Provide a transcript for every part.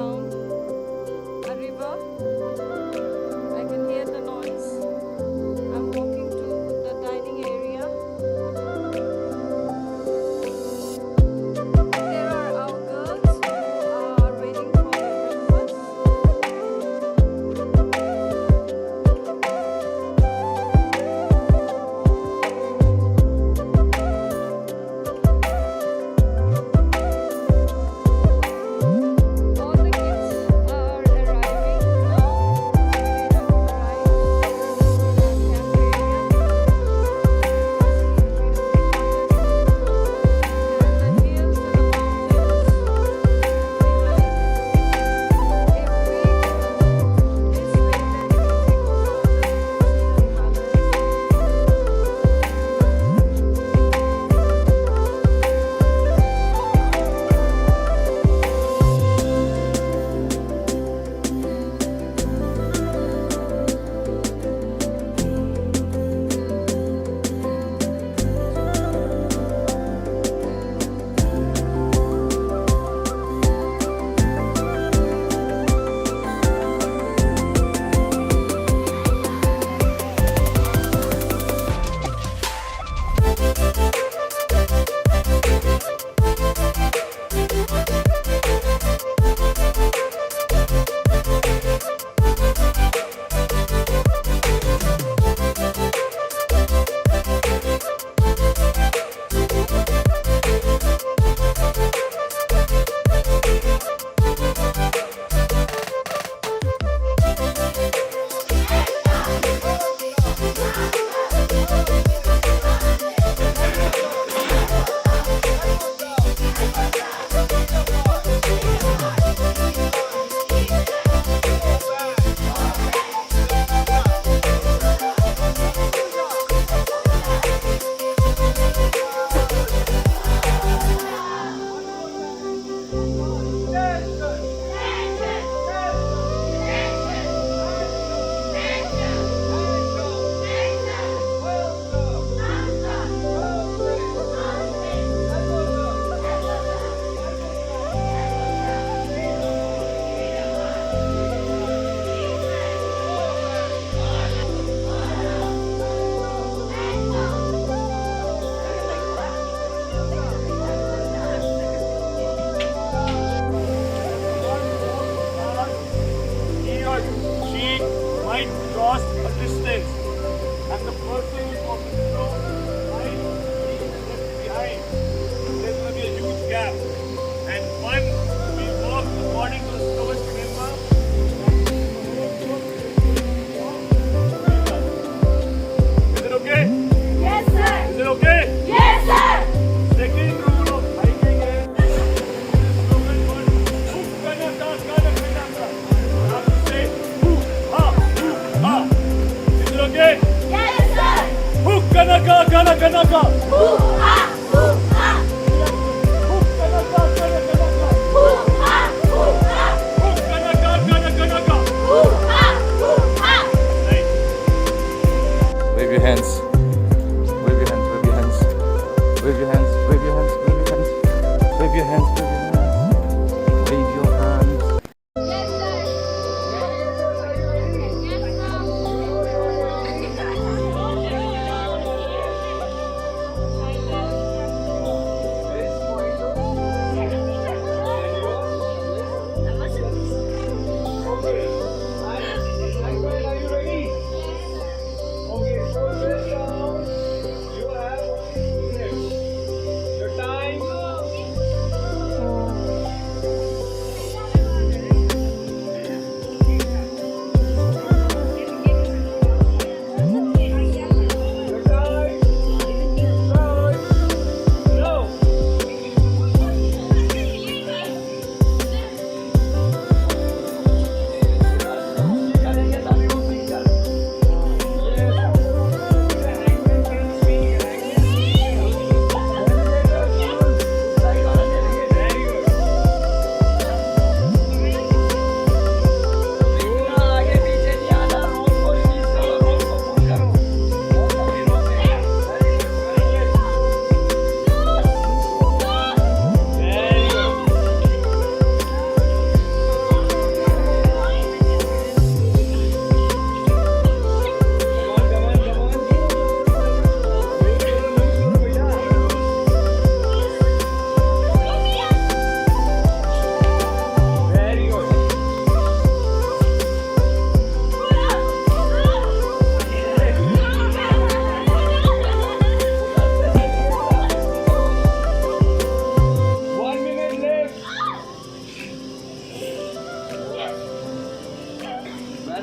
around a river. I can hear the noise. I'm walking to the dining area. There are our girls who are waiting for their breakfast. All the kids are arriving now. They have arrived in the camp area. And the hills and the mountains behind. If we go this way, then we go further, we can see the palace. He or she might cross a distance, and the person who's walking through might be left behind. There's going to be a huge gap, and one we walk according to the slowest member. Is it okay? Yes, sir. Is it okay? Yes, sir. Second rule of hiking is slogan one. You have to say hoo ha. Is it okay? Yes, sir. Hook kanaka kanaka. Hoo ha, hoo ha. Hook kanaka kanaka. Hoo ha, hoo ha. Hook kanaka kanaka. Hoo ha, hoo ha. Right. Wave your hands. Wave your hands. Wave your hands. Wave your hands. Wave your hands. Wave your hands. Wave your hands. Wave your hands. Wave your hands. Yes, sir. Yes, sir.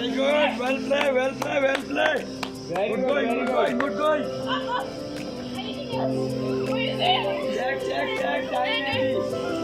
Very good. Well play. Well play. Well play. Good going. Good going. Good going. Anything else? Wait a minute. Check. Time ready.